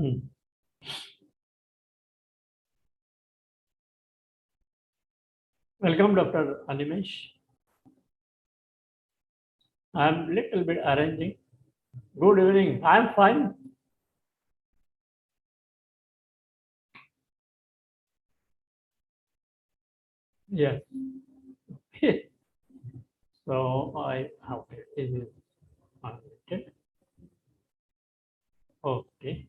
Hmm. Welcome, Dr. Animesh. I'm little bit arranging. Good evening. I'm fine. Yes. So I okay. This is unmuted. Okay.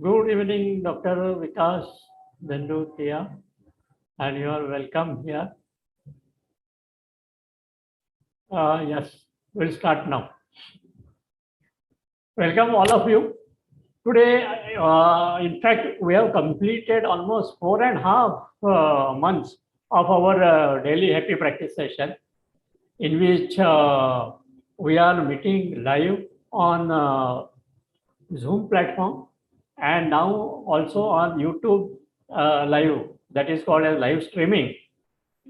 Good evening, Dr. Vikas Dandutia, and you are welcome here. Yes, we'll start now. Welcome all of you. Today, in fact, we have completed almost 4.5 months of our daily happy practice session, in which we are meeting live on Zoom platform and now also on YouTube live, that is called as live streaming.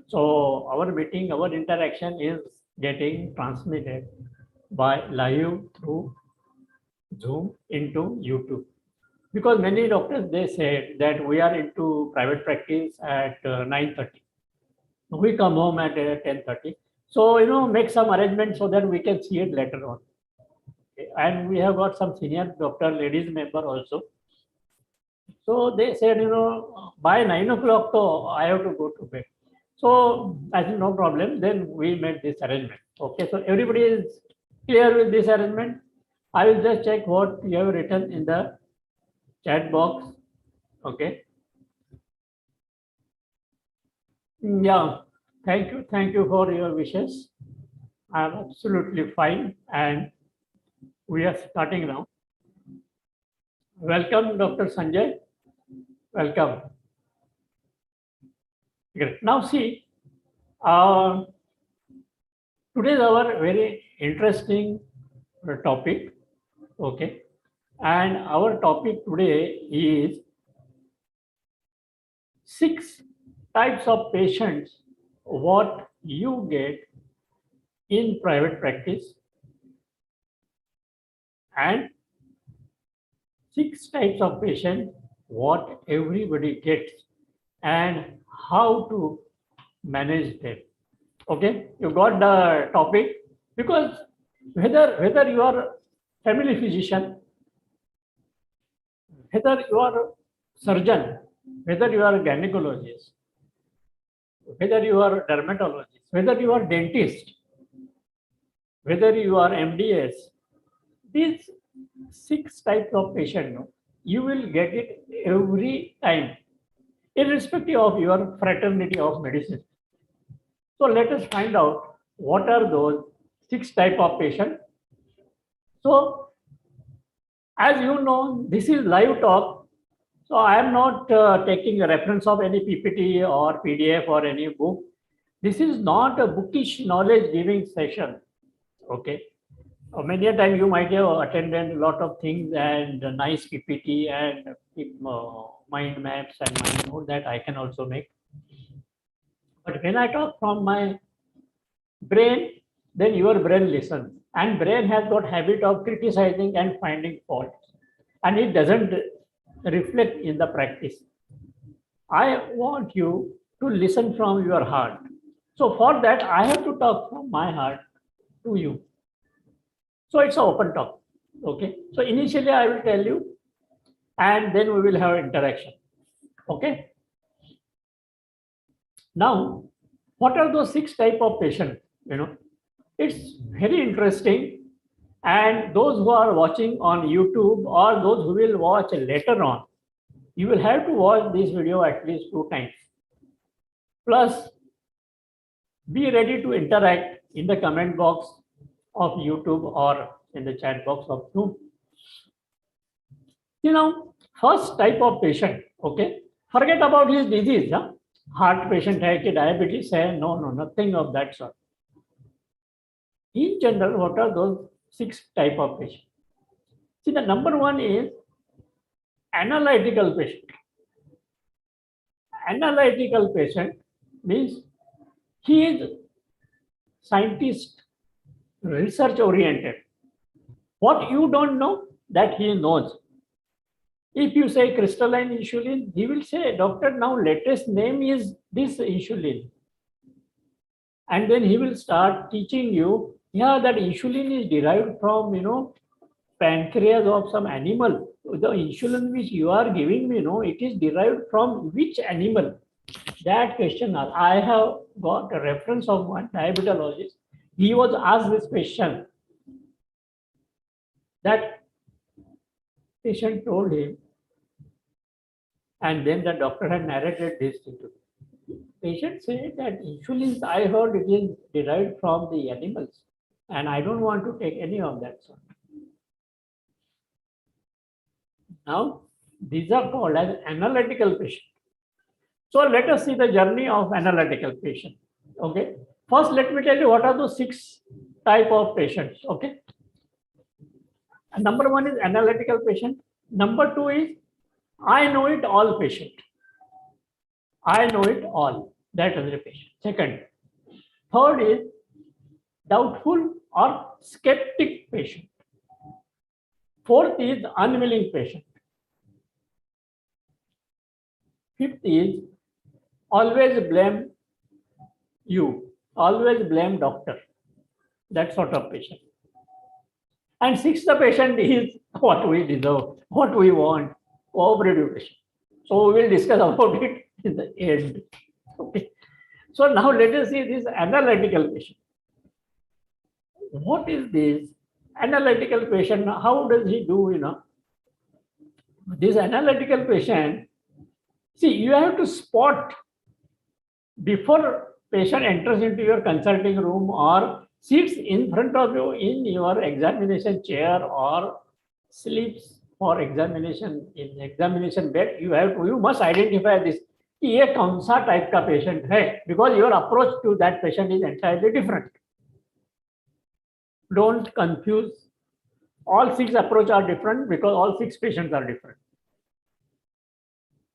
So our meeting, our interaction is getting transmitted by live through Zoom into YouTube. Because many doctors, they said that we are into private practice at 9:30. We come home at 10:30. So, make some arrangements so that we can see it later on. Okay. And we have got some senior doctor, ladies member also. So they said, by 9 o'clock, so I have to go to bed. So I said, no problem. Then we made this arrangement. Okay. So everybody is clear with this arrangement. I will just check what you have written in the chat box. Okay. Yeah. Thank you. Thank you for your wishes. I am absolutely fine. And we are starting now. Welcome, Dr. Sanjay. Welcome. Great. Now, see, uh, today is our very interesting topic. Okay. And our topic today is 6 types of patients what you get in private practice, and 6 types of patients what everybody gets and how to manage them. Okay, you got the topic, because whether you are family physician, whether you are a surgeon, whether you are a gynecologist, whether you are a dermatologist, whether you are dentist, whether you are MDS, these 6 types of patient, no, you will get it every time, irrespective of your fraternity of medicine. So let us find out what are those 6 types of patient. So as you know, this is live talk. So I am not taking a reference of any PPT or PDF or any book. This is not a bookish knowledge giving session. Okay. Many a time you might have attended a lot of things and a nice PPT and mind maps and mind note that I can also make. But when I talk from my brain, then your brain listens. And brain has got habit of criticizing and finding faults. And it doesn't reflect in the practice. I want you to listen from your heart. So for that, I have to talk from my heart to you. So it's an open talk. Okay. So initially I will tell you, and then we will have interaction. Okay. Now, what are those 6 types of patients? It's very interesting. And those who are watching on YouTube or those who will watch later on, you will have to watch this video at least 2 times. Plus, be ready to interact in the comment box of YouTube or in the chat box of Zoom. First type of patient, okay, forget about his disease. Heart patient hai ki diabetes hai, no, nothing of that sort. In general, what are those 6 types of patients? See, the number one is analytical patient. Analytical patient means he is scientist, research oriented. What you don't know, that he knows. If you say crystalline insulin, he will say, doctor, now latest name is this insulin. And then he will start teaching you, yeah, that insulin is derived from, pancreas of some animal. The insulin which you are giving me, it is derived from which animal? That question, I have got a reference of one diabetologist. He was asked this question. That patient told him, and then the doctor had narrated this to him. Patient said that insulin, I heard it is derived from the animals, and I don't want to take any of that sort. Now, these are called as analytical patient. So let us see the journey of analytical patient. Okay. First, let me tell you what are the 6 type of patients. Okay. And number 1 is analytical patient. Number 2 is I know it all patient. I know it all. That is the patient. Second. Third is doubtful or skeptic patient. Fourth is unwilling patient. Fifth is always blame you, always blame doctor. That sort of patient. And sixth, the patient is what we deserve, what we want, cooperative patient. So we will discuss about it in the end. Okay. So now let us see this analytical patient. What is this analytical patient? How does he do? This analytical patient. See, you have to spot before patient enters into your consulting room or sits in front of you in your examination chair or sleeps for examination in examination bed. You must identify this. ये कौन सा type का patient है? Because your approach to that patient is entirely different. Don't confuse. All 6 approaches are different because all 6 patients are different.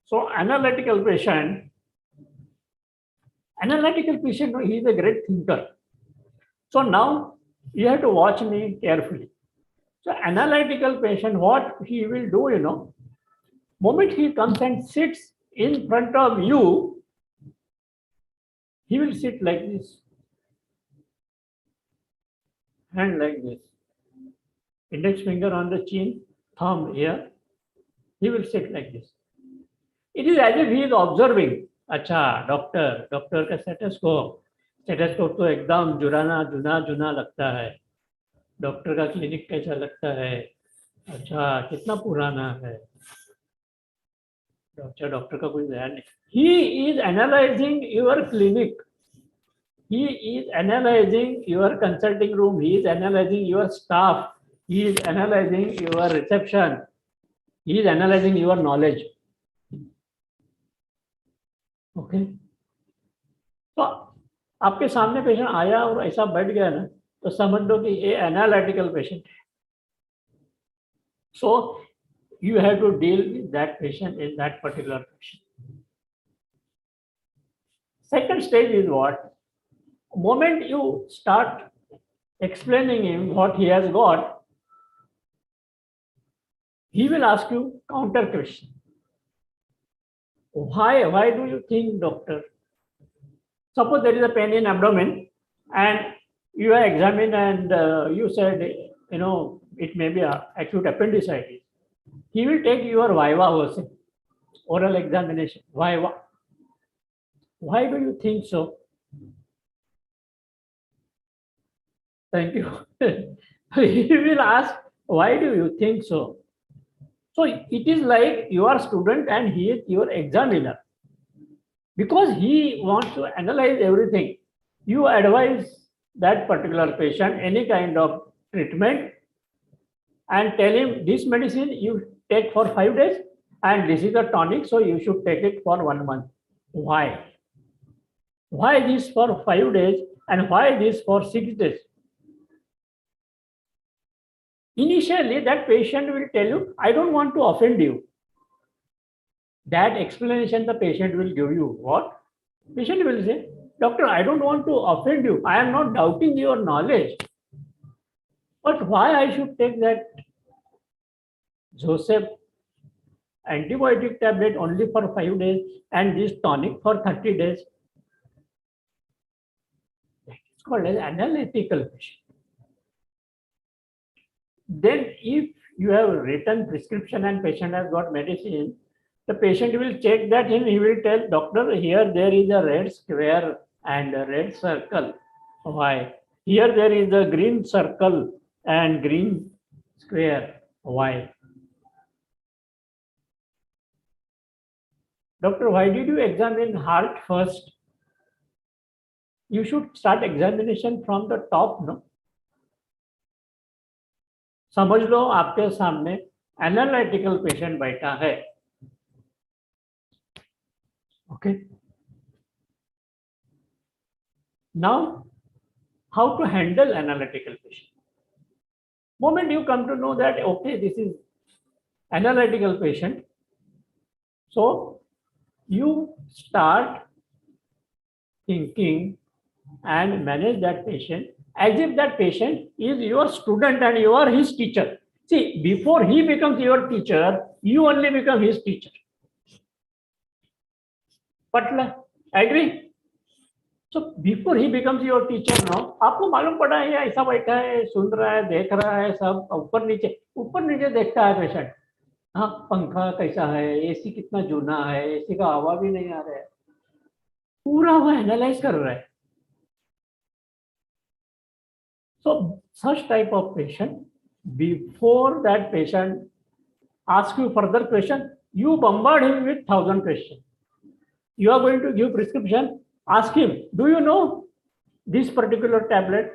So analytical patient, he is a great thinker. So now you have to watch me carefully. So analytical patient, what he will do, moment he comes and sits in front of you, he will sit like this, hand like this, index finger on the chin, thumb here. He will sit like this. It is as if he is observing. अच्छा doctor का stethoscope तो एकदम जुना लगता है. Doctor का clinic कैसा लगता है? अच्छा कितना पुराना है. डॉक्टर का कोई ध्यान नहीं. He is analyzing your clinic. He is analyzing your consulting room. He is analyzing your staff. He is analyzing your reception. He is analyzing your knowledge. Okay. तो आपके सामने पेशेंट आया और ऐसा बैठ गया ना, तो समझ लो कि ये एनालिटिकल पेशेंट है. So you have to deal with that patient in that particular patient. Second stage is what? Moment you start explaining him what he has got, he will ask you counter question. Why do you think, doctor? Suppose there is a pain in abdomen and you are examined and you said, it may be acute appendicitis. He will take your viva version, oral examination, viva. Why do you think so? Thank you. He will ask, why do you think so? So it is like you are student and he is your examiner. Because he wants to analyze everything, you advise that particular patient any kind of treatment and tell him this medicine you take for 5 days and this is a tonic, so you should take it for 1 month. Why? Why this for 5 days and why this for 6 days? Initially, that patient will tell you, I don't want to offend you. That explanation the patient will give you. What? Patient will say, doctor, I don't want to offend you. I am not doubting your knowledge. But why I should take that Joseph antibiotic tablet only for 5 days and this tonic for 30 days? It's called as analytical patient. Then if you have written prescription and patient has got medicine, the patient will check that and he will tell doctor, here there is a red square and a red circle. Why? Here there is a green circle and green square. Why? Doctor, why did you examine heart first? You should start examination from the top, no? समझ लो आपके सामने analytical patient बैठा है. Okay. Now, how to handle analytical patient? Moment you come to know that okay, this is analytical patient, so you start thinking and manage that patient as if that patient is your student and you are his teacher. See, before he becomes your teacher, you only become his teacher. Patla, agree? So before he becomes your teacher now, आपको मालूम पड़ा है ऐसा बैठा है, सुन रहा है, देख रहा है, सब ऊपर नीचे देखता है पेशेंट. हाँ, पंखा कैसा है, एसी कितना जूना है, एसी का हवा भी नहीं आ रहा है, पूरा वो एनालाइज कर रहा है. So such type of patient, before that patient asks you further question, you bombard him with 1,000 questions. You are going to give prescription, ask him, do you know this particular tablet,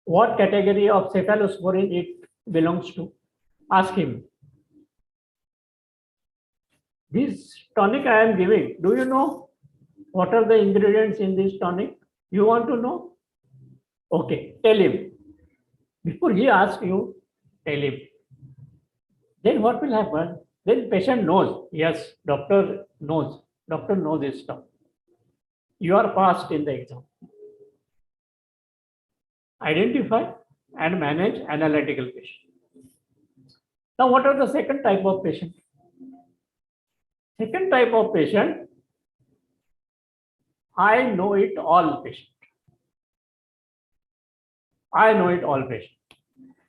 what category of cephalosporin it belongs to? Ask him. This tonic I am giving, do you know what are the ingredients in this tonic? You want to know? Okay, tell him. Before he asks you, tell him. Then what will happen? Then patient knows, yes, doctor knows this stuff. You are passed in the exam. Identify and manage analytical patient. Now, what are the second type of patient? Second type of patient, I know it all patient. I know it all patient.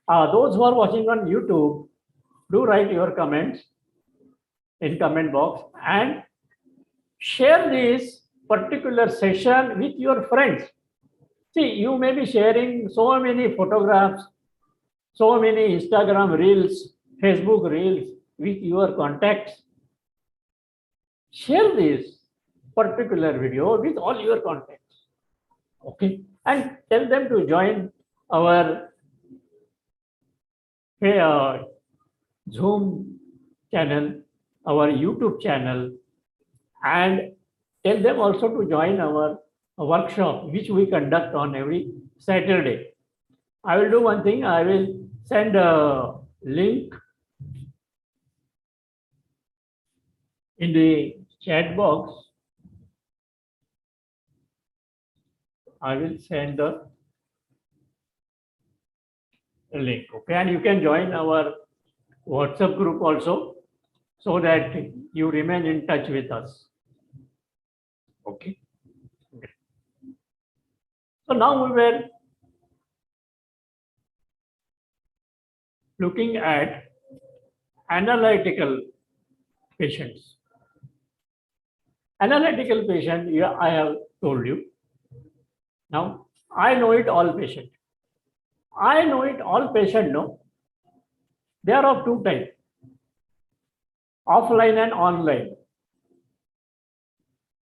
Those who are watching on YouTube, do write your comments in comment box and share this particular session with your friends. See, you may be sharing so many photographs, so many Instagram reels, Facebook reels with your contacts. Share this particular video with all your contacts. Okay, and tell them to join our Zoom channel, our YouTube channel, and tell them also to join our workshop which we conduct on every Saturday. I will do one thing, I will send a link in the chat box. I will send the link, okay, and you can join our WhatsApp group also so that you remain in touch with us. Okay. So now we were looking at analytical patients. Analytical patient, yeah, I have told you. Now, I know it all patient. I know it all patient, no? They are of two types, offline and online.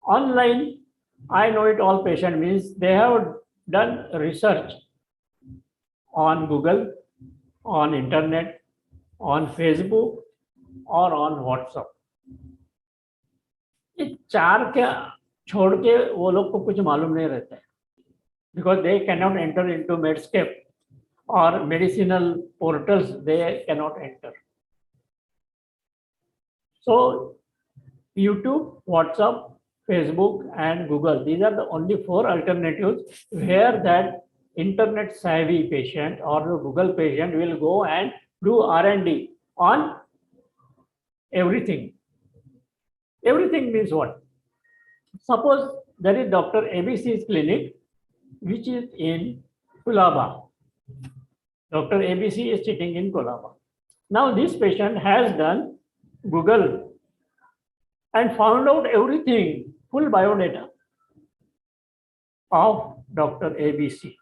Online, I know it all patient means they have done research on Google, on internet, on Facebook, or on WhatsApp. ये चार क्या छोड़ के वो लोग को कुछ मालूम नहीं रहता है, because they cannot enter into Medscape or medicinal portals, they cannot enter. So YouTube, WhatsApp, Facebook and Google, these are the only four alternatives where that internet savvy patient or the Google patient will go and do R&D on everything. Everything means what? Suppose there is Dr. ABC's clinic, which is in Kulaba. Dr. ABC is sitting in Kulaba. Now this patient has done Google and found out everything, full biodata of Dr. ABC.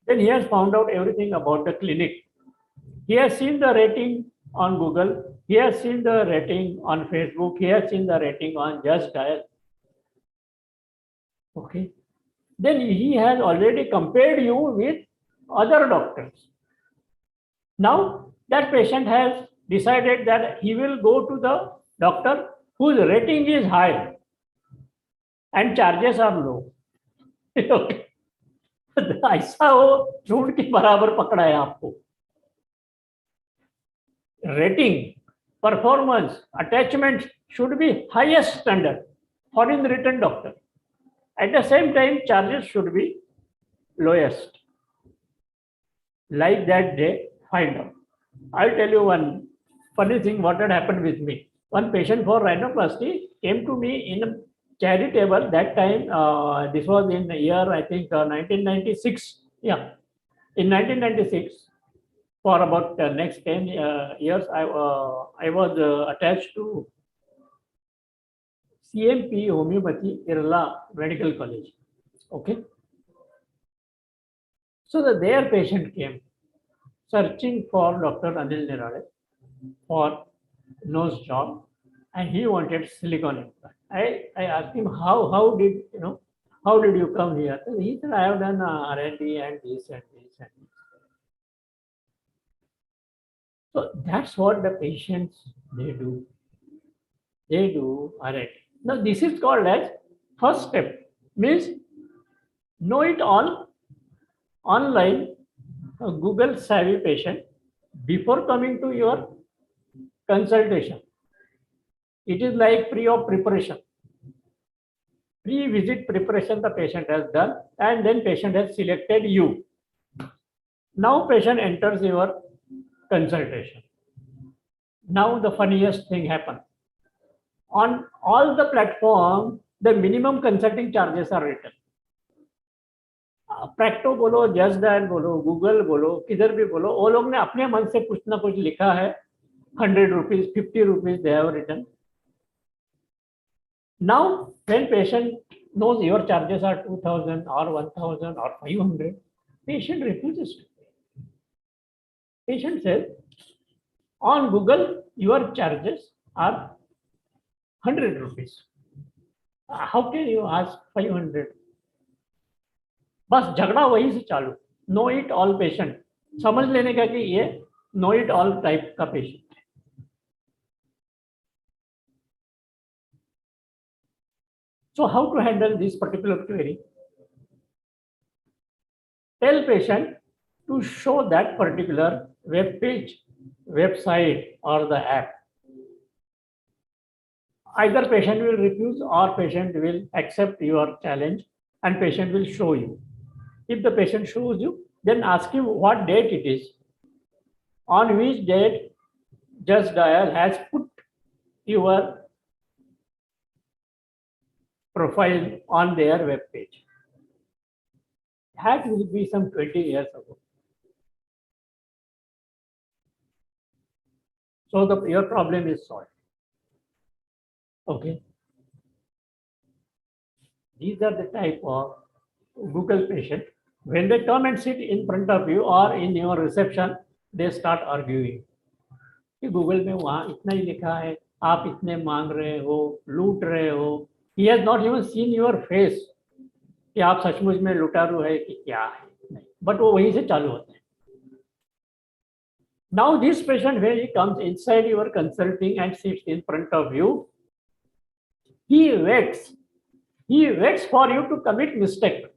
Then he has found out everything about the clinic. He has seen the rating on Google. He has seen the rating on Facebook. He has seen the rating on Just Dial. Okay. Then he has already compared you with other doctors. Now that patient has decided that he will go to the doctor whose rating is high and charges are low. Okay. ऐसा वो झूठ के बराबर पकड़ा है आपको. Rating, performance, attachment should be highest standard for in written doctor. At the same time, charges should be lowest. Like that they find out. I'll tell you one funny thing what had happened with me. One patient for rhinoplasty came to me in a charitable that time. This was in the year, I think, 1996. Yeah, in 1996. For about the next 10 years, I was attached to CMP Homeopathy Kerala Medical College. Okay. So their patient came searching for Dr. Anil Nirale for nose job, and he wanted silicone implant. I asked him how did you come here? So he said, I have done R&D and this and this and this. So that's what the patients they do. They do R&D. Now this is called as first step. Means know it all online, a Google savvy patient before coming to your consultation. It is like pre-op preparation. Pre-visit preparation the patient has done, and then patient has selected you. Now patient enters your consultation. Now the funniest thing happened. On all the platform, the minimum consulting charges are written. Practo बोलो, just dial बोलो, Google बोलो, किधर भी बोलो, वो लोग ने अपने मन से कुछ ना कुछ लिखा है. 100 rupees, 50 rupees they have written. Now when patient knows your charges are 2000 or 1000 or 500, patient refuses to pay. Patient says, on Google your charges are 100 rupees. How can you ask 500? बस झगड़ा वही से चालू. नो इट ऑल पेशेंट समझ लेने का कि ये नो इट ऑल टाइप का पेशेंट है. So how to handle this particular query? Tell patient to show that particular web page, website or the app. Either patient will refuse or patient will accept your challenge and patient will show you. If the patient shows you, then ask him what date it is, on which date Just Dial has put your profile on their web page. That will be some 20 years ago. So your problem is solved. Okay. These are the type of Google patient. When they come and sit in front of you or in your reception, they start arguing. कि Google में वहाँ इतना ही लिखा है, आप इतने मांग रहे हो, लूट रहे हो. He has not even seen your face कि आप सचमुच में लुटारू है कि क्या है. नहीं, but वो वहीं से चालू होते हैं. Now this patient, when he comes inside your consulting and sits in front of you, he waits. He waits for you to commit mistake.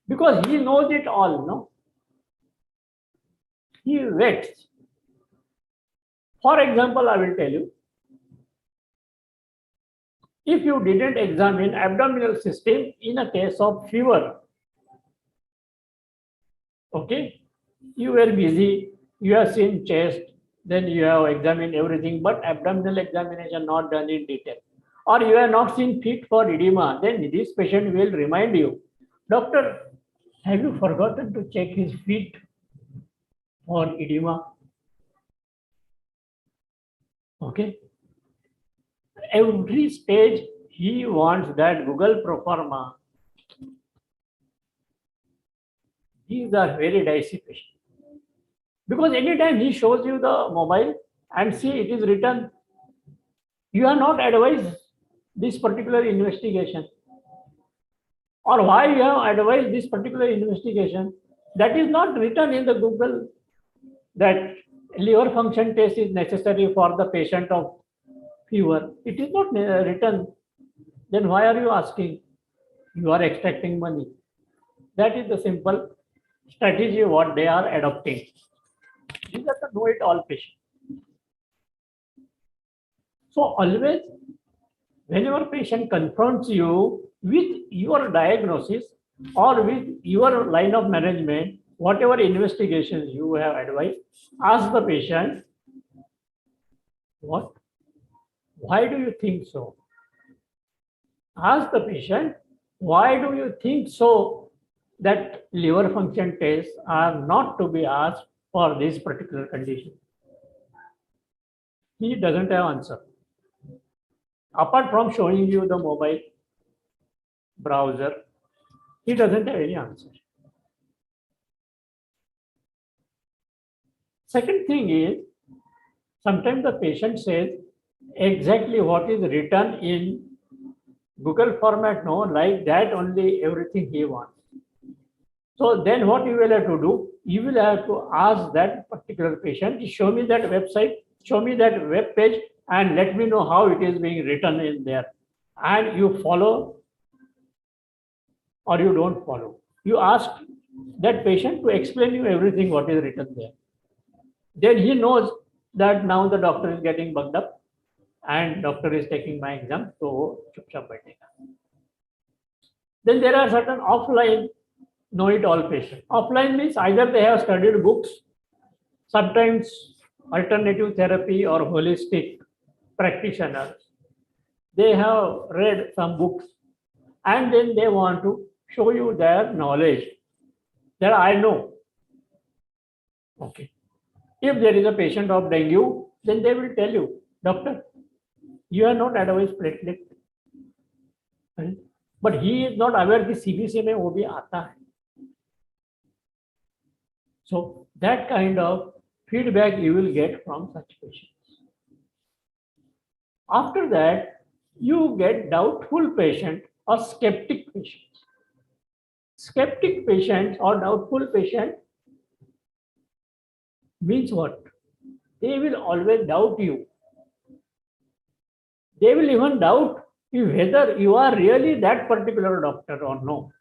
Because he knows it all, no? He waits. For example, I will tell you, If you didn't examine abdominal system in a case of fever, okay, you were busy, you have seen chest, then you have examined everything, but abdominal examination not done in detail. Or you have not seen fit for edema, then this patient will remind you, doctor, have you forgotten to check his feet for edema? Okay. Every stage he wants that Google pro forma. These are very dicey patients. Because anytime he shows you the mobile and see it is written, you are not advised this particular investigation. Or why you have advised this particular investigation, that is not written in the Google that liver function test is necessary for the patient of fever. It is not written. Then why are you asking? You are extracting money. That is the simple strategy what they are adopting. These are the know-it-all patients. So always, whenever patient confronts you with your diagnosis or with your line of management, whatever investigations you have advised, ask the patient, what? Why do you think so? Ask the patient, why do you think so that liver function tests are not to be asked for this particular condition? He doesn't have answer. Apart from showing you the mobile browser, he doesn't have any answer. Second thing is, sometimes the patient says exactly what is written in Google format, no, like that only everything he wants. So then what you will have to do, you will have to ask that particular patient, show me that website, show me that web page, and let me know how it is being written in there. And you follow or you don't follow. You ask that patient to explain you everything what is written there. Then he knows that now the doctor is getting bugged up and doctor is taking my exam, so chupchap baithega. Then there are certain offline know-it-all patients. Offline means either they have studied books, sometimes alternative therapy or holistic practitioners. They have read some books and then they want to show you their knowledge that I know. Okay. If there is a patient of dengue, then they will tell you, doctor, you are not advised platelet. But he is not aware कि CBC में वो भी आता है. So that kind of feedback you will get from such patients. After that, you get doubtful patient or skeptic patients. Skeptic patients or doubtful patient means what? They will always doubt you. They will even doubt whether you are really that particular doctor or no.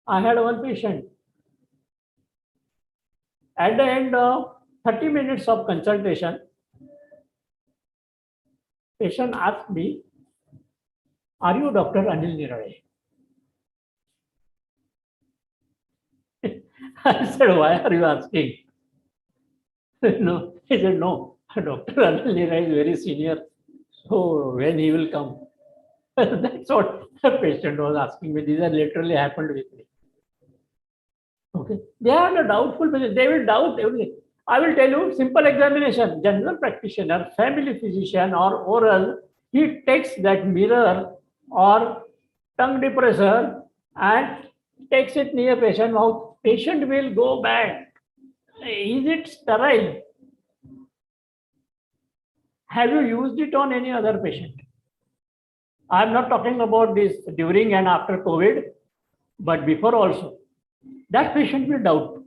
I had one patient. At the end of 30 minutes of consultation, patient asked me, are you Dr. Anil Nirale? I said, why are you asking? No, he said, no, Dr. Anil Nirale is very senior. So when he will come? That's what the patient was asking me. These are literally happened with me. Okay. They are the doubtful patients. They will doubt everything. I will tell you, simple examination, general practitioner, family physician or oral, he takes that mirror or tongue depressor and takes it near patient mouth. Patient will go back. Is it sterile? Have you used it on any other patient? I'm not talking about this during and after COVID, but before also. That patient will doubt.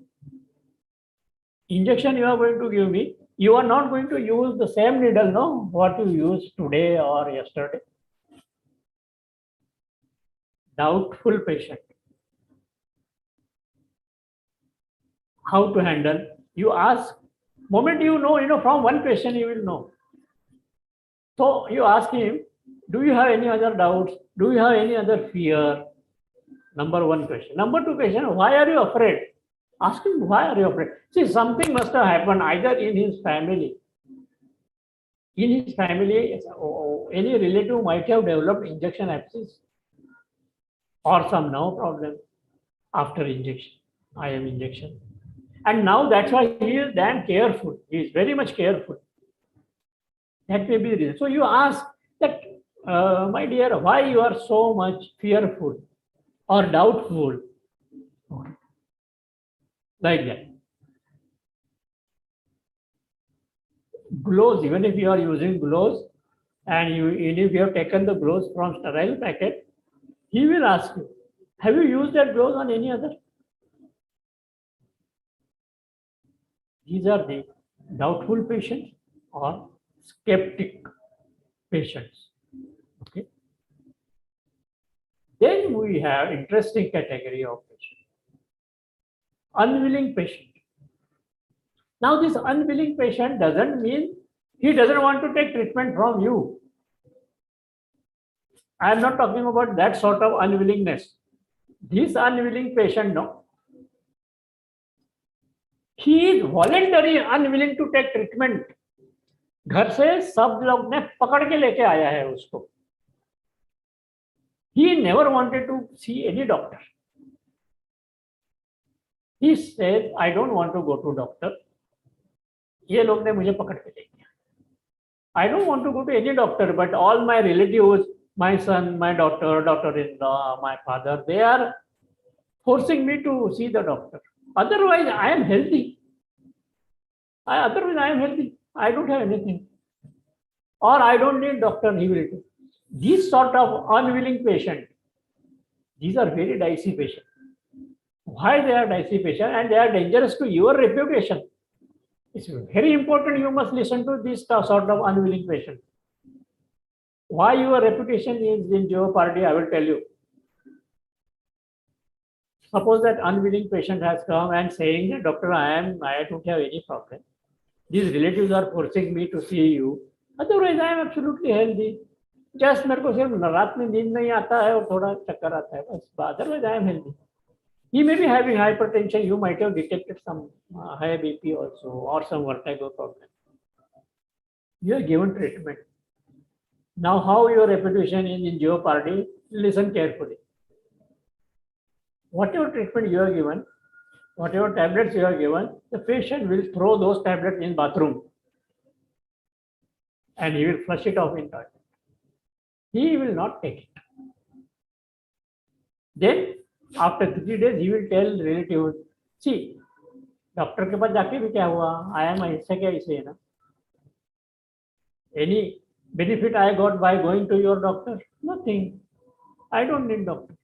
Injection you are going to give me, you are not going to use the same needle, no, what you used today or yesterday. Doubtful patient. How to handle? You ask, moment you know, from one question you will know. So you ask him, Do you have any other doubts? Do you have any other fear? Number one question. Number two question, why are you afraid? Ask him, why are you afraid? See, something must have happened either in his family. In his family, any relative might have developed injection abscess or some nerve problem after injection, IM injection. And now that's why he is damn careful. He is very much careful. That may be the reason. So you ask that, my dear, why you are so much fearful or doubtful? Like that. Gloves, even if you are using gloves and even if you have taken the gloves from sterile packet, he will ask you, have you used that gloves on any other? These are the doubtful patients or skeptic patients. Okay. Then we have interesting category of patient. Unwilling patient. Now this unwilling patient doesn't mean he doesn't want to take treatment from you. I am not talking about that sort of unwillingness. This unwilling patient, no. He is voluntarily unwilling to take treatment. घर से सब लोग ने पकड़ के लेके आया है उसको. He never wanted to see any doctor. He said, I don't want to go to doctor. ये लोग ने मुझे पकड़ के ले गया. I don't want to go to any doctor, but all my relatives, my son, my daughter, daughter-in-law, my father, they are forcing me to see the doctor. Otherwise, I am healthy. Otherwise, I am healthy. I don't have anything. Or I don't need doctor, he will do. These sort of unwilling patient, these are very dicey patients. Why they are dicey patients? And they are dangerous to your reputation. It's very important you must listen to this sort of unwilling patient. Why your reputation is in jeopardy, I will tell you. Suppose that unwilling patient has come and saying, doctor, I don't have any problem. These relatives are forcing me to see you. Otherwise, I am absolutely healthy. Just मेरे को सिर्फ रात में नींद नहीं आता है और थोड़ा चक्कर आता है बस. Otherwise, I am healthy. He may be having hypertension. You might have detected some high BP also or some vertigo problem. You are given treatment. Now, how your reputation is in jeopardy? Listen carefully. Whatever treatment you are given, whatever tablets you are given, the patient will throw those tablets in bathroom and he will flush it off in toilet. He will not take it. Then, after 3 days, he will tell relatives, see, doctor के पास जाके भी क्या हुआ? I am ऐसे क्या ऐसे है ना? Any benefit I got by going to your doctor? Nothing. I don't need doctor.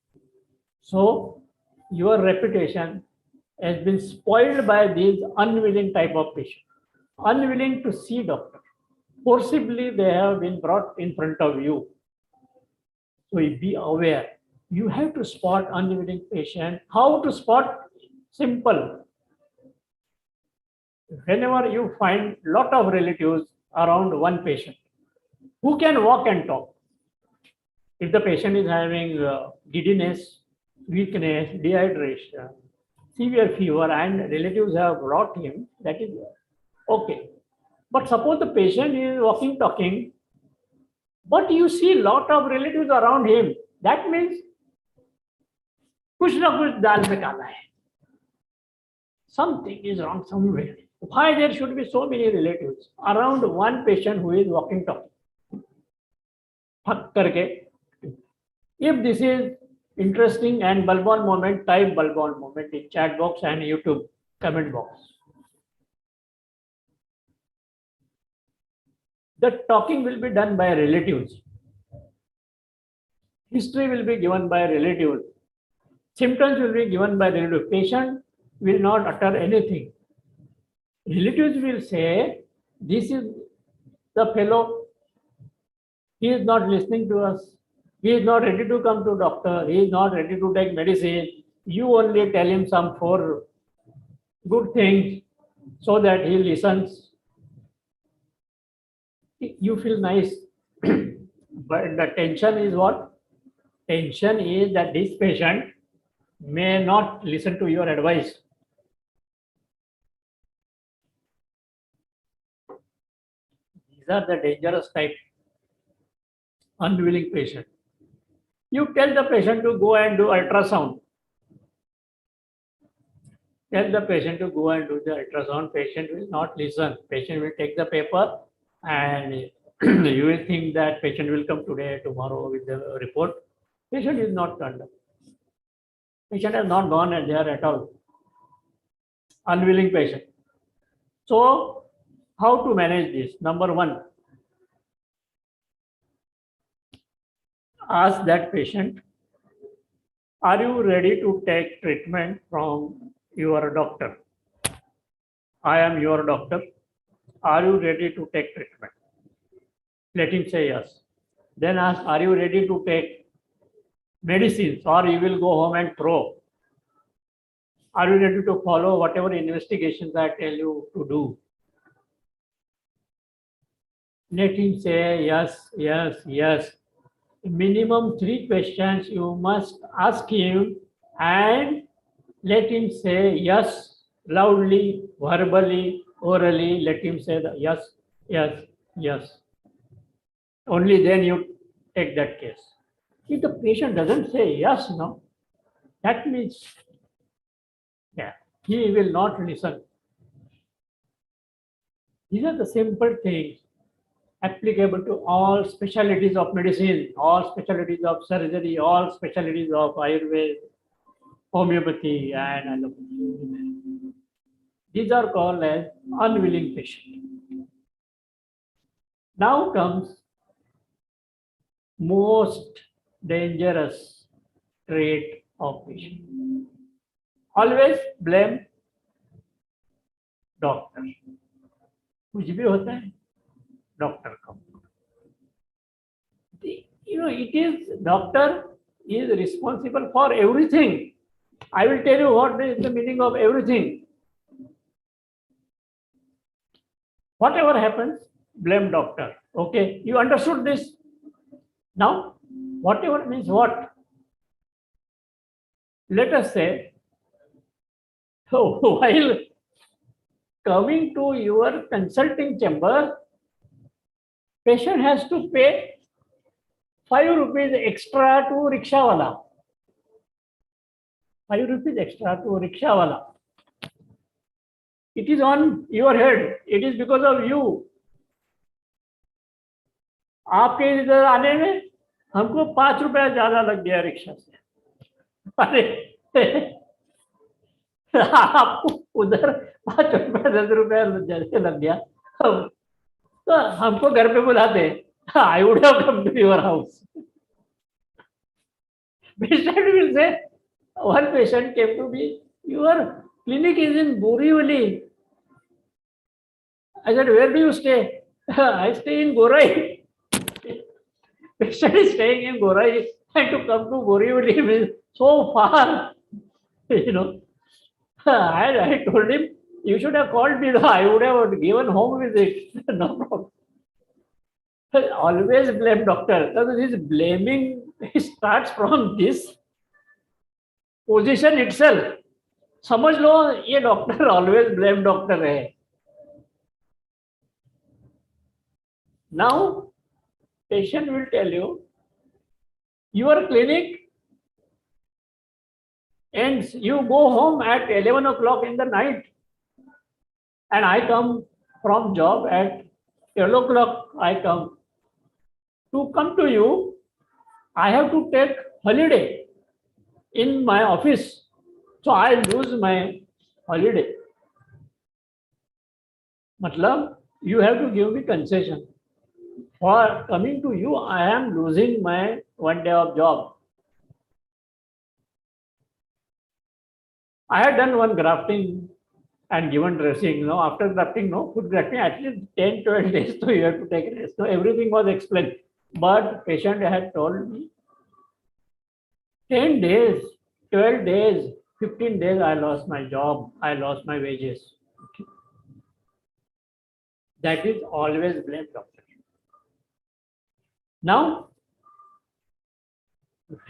So, your reputation has been spoiled by these unwilling type of patients. Unwilling to see doctor. Forcibly, they have been brought in front of you. So, be aware. You have to spot unwilling patient. How to spot? Simple. Whenever you find lot of relatives around one patient who can walk and talk, if the patient is having giddiness, weakness, dehydration, severe fever, and relatives have brought him, that is okay. But suppose the patient is walking, talking, but you see lot of relatives around him, that means कुछ ना कुछ दाल में काला है. Something is wrong somewhere. Why there should be so many relatives around one patient who is walking, talking? If this is interesting and bulbon moment, type bulbon moment in chat box and YouTube comment box. The talking will be done by relatives. History will be given by relatives. Symptoms will be given by relatives. Patient will not utter anything. Relatives will say, this is the fellow, he is not listening to us. He is not ready to come to doctor. He is not ready to take medicine. You only tell him some 4 good things so that he listens. You feel nice. But the tension is what? Tension is that this patient may not listen to your advice. These are the dangerous type, unwilling patient. You tell the patient to go and do ultrasound. Tell the patient to go and do the ultrasound. Patient will not listen. Patient will take the paper and you will think that patient will come today, tomorrow with the report. Patient is not turned up. Patient has not gone there at all. Unwilling patient. So, how to manage this? Number one, ask that patient, are you ready to take treatment from your doctor? I am your doctor. Are you ready to take treatment? Let him say yes. Then ask, are you ready to take medicines or you will go home and throw? Are you ready to follow whatever investigations I tell you to do? Let him say yes, yes, yes. Minimum 3 questions you must ask him and let him say yes loudly, verbally, orally. Let him say the yes, yes, yes. Only then you take that case. If the patient doesn't say yes, no, that means yeah, he will not listen. These are the simple things applicable to all specialties of medicine, all specialties of surgery, all specialties of Ayurveda, homeopathy, and allopathy. These are called as unwilling patient. Now comes most dangerous trait of patient. Always blame doctor. कुछ भी होता है doctor का. It is doctor is responsible for everything. I will tell you what is the meaning of everything. Whatever happens, blame doctor. Okay, you understood this? Now, whatever means what? Let us say, while coming to your consulting chamber, patient has to pay 5 rupees extra to rickshawala. 5 rupees extra to rickshawala. It is on your head. It is because of you. आपके इधर आने में हमको 5 रुपया ज्यादा लग गया rickshaw से. अरे आपको उधर 5 रुपया 10 रुपया जैसे लग गया तो हमको घर पे बुलाते. I would have come to your house. Patient will say, one patient came to me, your clinic is in Borivali. I said, where do you stay? I stay in Gorai. Patient is staying in Gorai and to come to Borivali is so far. I told him, you should have called me. I would have given home visit. No problem. Always blame doctor. This blaming starts from this position itself. समझ लो ये doctor always blame doctor है. Now patient will tell you your clinic ends. You go home at 11 o'clock in the night, and I come from job at 12 o'clock. I come. To come to you, I have to take holiday in my office. So I lose my holiday. Matlab, you have to give me concession. For coming to you, I am losing my 1 day of job. I had done one grafting and given dressing. After grafting, food grafting, at least 10, 12 days, so you have to take rest. So everything was explained. But patient had told me 10 days, 12 days, 15 days, I lost my job, I lost my wages. Okay. That is always blame doctor. Now,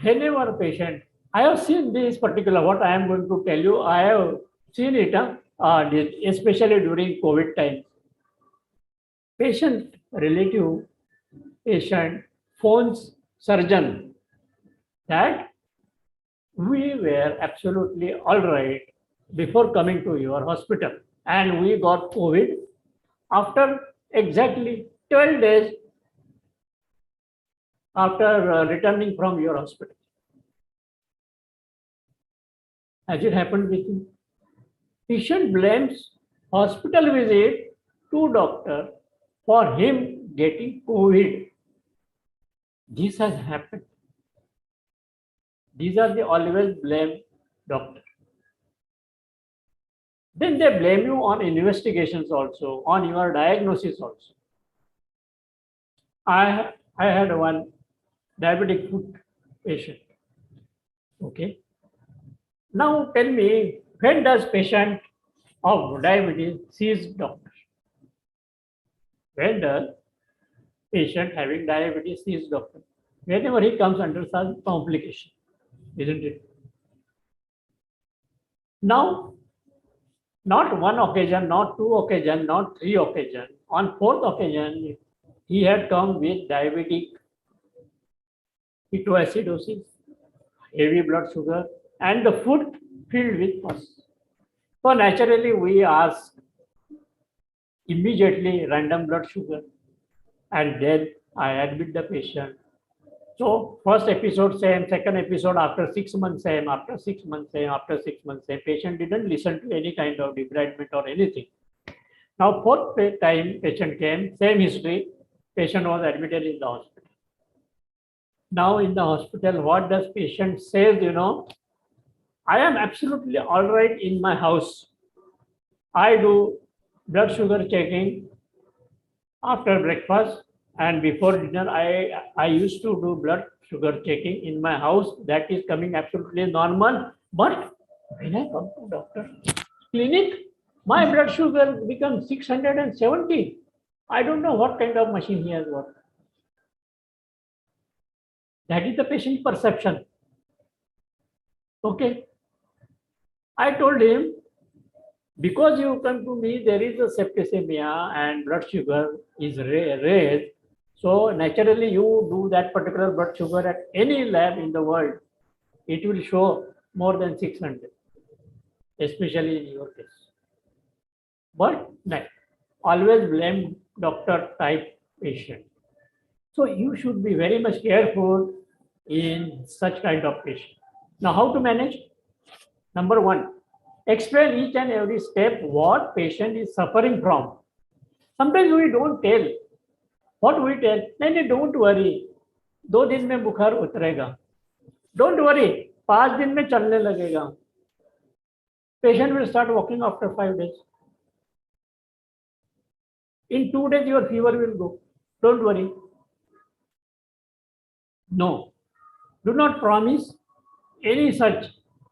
whenever patient, I have seen this particular, what I am going to tell you, I have seen it, especially during COVID time. Patient relative, patient phones surgeon that we were absolutely all right before coming to your hospital, and we got COVID after exactly 12 days after returning from your hospital. Has it happened with you? Patient blames hospital visit to doctor for him getting COVID. This has happened. These are the always blame doctor. Then they blame you on investigations also, on your diagnosis also. I had one diabetic foot patient. Okay. Now tell me, when does patient of diabetes sees doctor? When does patient having diabetes sees doctor? Whenever he comes under some complication, isn't it? Now, not one occasion, not two occasion, not three occasion. On fourth occasion, he had come with diabetic ketoacidosis, heavy blood sugar, and the foot filled with pus. So naturally, we ask immediately random blood sugar, and then I admit the patient. So first episode same, second episode after 6 months same, after 6 months same, after 6 months same. Patient didn't listen to any kind of debridement or anything. Now fourth time patient came, same history. Patient was admitted in the hospital. Now in the hospital, what does patient says? I am absolutely all right in my house. I do blood sugar checking after breakfast and before dinner. I used to do blood sugar checking in my house. That is coming absolutely normal. But when I come to doctor clinic, my blood sugar becomes 670. I don't know what kind of machine he has got. That is the patient perception. Okay. I told him, because you come to me, there is a septicemia and blood sugar is raised. So naturally, you do that particular blood sugar at any lab in the world, it will show more than 600, especially in your case. But always blame doctor type patient. So you should be very much careful in such kind of patient. Now, how to manage? Number one, explain each and every step what patient is suffering from. Sometimes we don't tell. What we tell? नहीं, don't worry. 2 दिन में बुखार उतरेगा. Don't worry. 5 दिन में चलने लगेगा. Patient will start walking after 5 days. In 2 days, your fever will go. Don't worry. No. Do not promise any such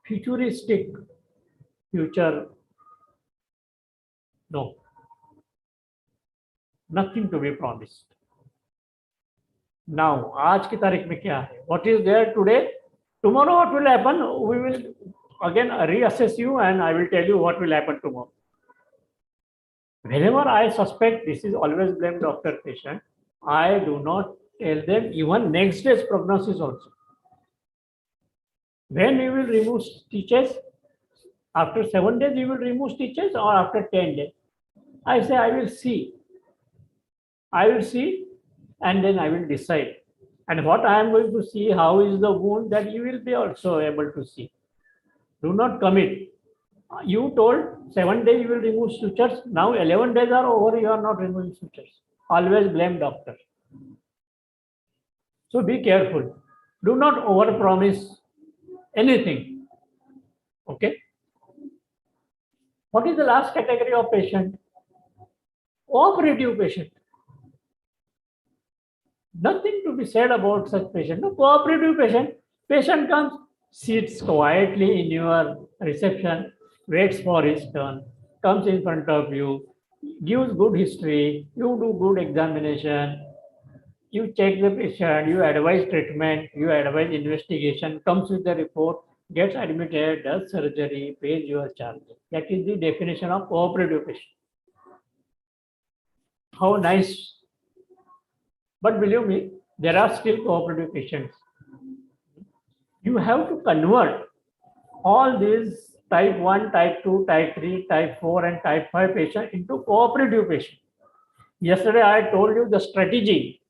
futuristic future. No. Nothing to be promised. Now, आज की तारीख में क्या है? What is there today? Tomorrow what will happen? We will again reassess you and I will tell you what will happen tomorrow. Whenever I suspect, this is always blame doctor patient, I do not tell them even next day's prognosis also. When we will remove stitches, after 7 days we will remove stitches or after 10 days. I say I will see. I will see and then I will decide. And what I am going to see, how is the wound, that you will be also able to see. Do not commit. You told 7 days you will remove sutures. Now 11 days are over, you are not removing sutures. Always blame doctor. So be careful. Do not overpromise anything. Okay. What is the last category of patient? Cooperative patient. Nothing to be said about such patient. No, cooperative patient. Patient comes, sits quietly in your reception, waits for his turn, comes in front of you, gives good history, you do good examination. you check the patient, you advise treatment, you advise investigation, comes with the report, gets admitted, does surgery, pays your charges. That is the definition of cooperative patient. How nice. But believe me, there are still cooperative patients. You have to convert all these type 1, type 2, type 3, type 4, and type 5 patients into cooperative patients. Yesterday, I told you the strategy.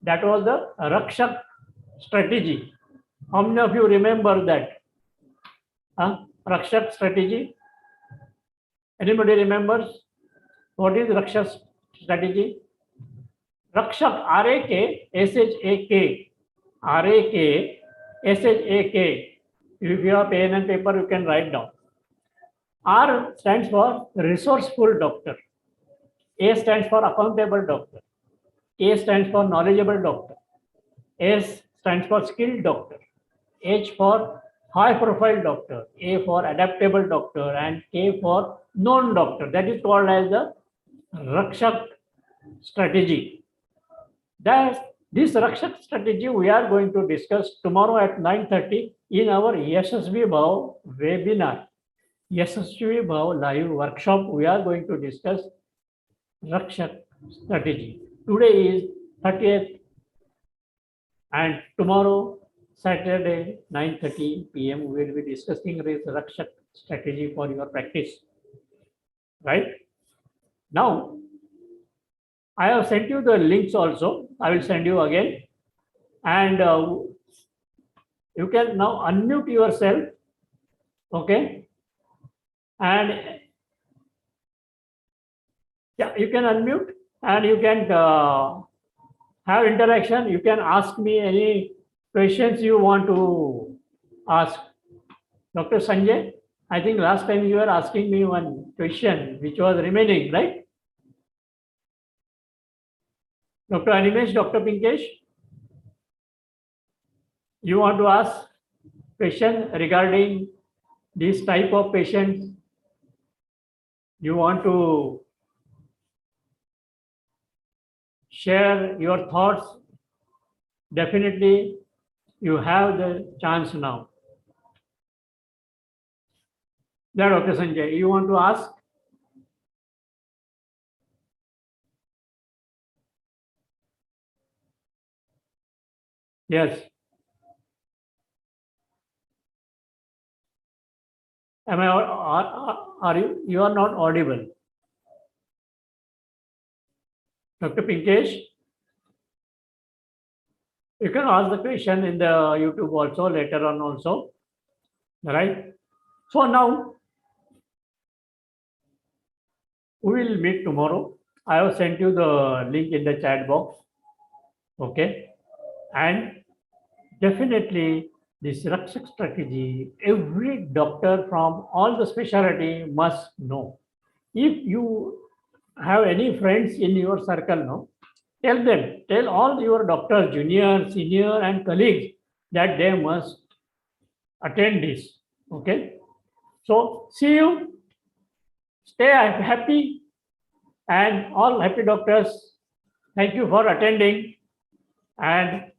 That was the Rakshak strategy. How many of you remember that? Rakshak strategy? Anybody remembers? What is Rakshak strategy? Rakshak, R-A-K-S-H-A-K. R-A-K-S-H-A-K. If you have pen and paper, you can write down. R stands for resourceful doctor. A stands for accountable doctor. A stands for knowledgeable doctor. S stands for skilled doctor. H for high profile doctor. A for adaptable doctor. And K for known doctor. That is called as the Rakshak strategy. This Rakshak strategy we are going to discuss tomorrow at 9:30 in our Yashasvi Bhav webinar. Yashasvi Bhav live workshop, we are going to discuss Rakshak strategy. Today is 30th and tomorrow, Saturday, 9:30 p.m. we will be discussing this Rakshak strategy for your practice. Right? Now, I have sent you the links also. I will send you again. And you can now unmute yourself. Okay. And yeah, you can unmute and you can have interaction. You can ask me any questions you want to ask. Dr. Sanjay, I think last time you were asking me one question which was remaining, right? Dr. Animesh, Dr. Pinkesh, you want to ask question regarding this type of patients? You want to share your thoughts? Definitely, you have the chance now. Yeah, Dr. Sanjay, you want to ask? Yes. Am I? Are you? You are not audible. Dr. Pinkesh, you can ask the question in the YouTube also later on also. Right? So now we will meet tomorrow. I have sent you the link in the chat box. Okay. And definitely this Rakshak strategy, every doctor from all the specialty must know. If you have any friends in your circle, no, tell all your doctors, junior, senior, and colleagues that they must attend this. Okay. So see you. Stay happy, and all happy doctors. Thank you for attending, and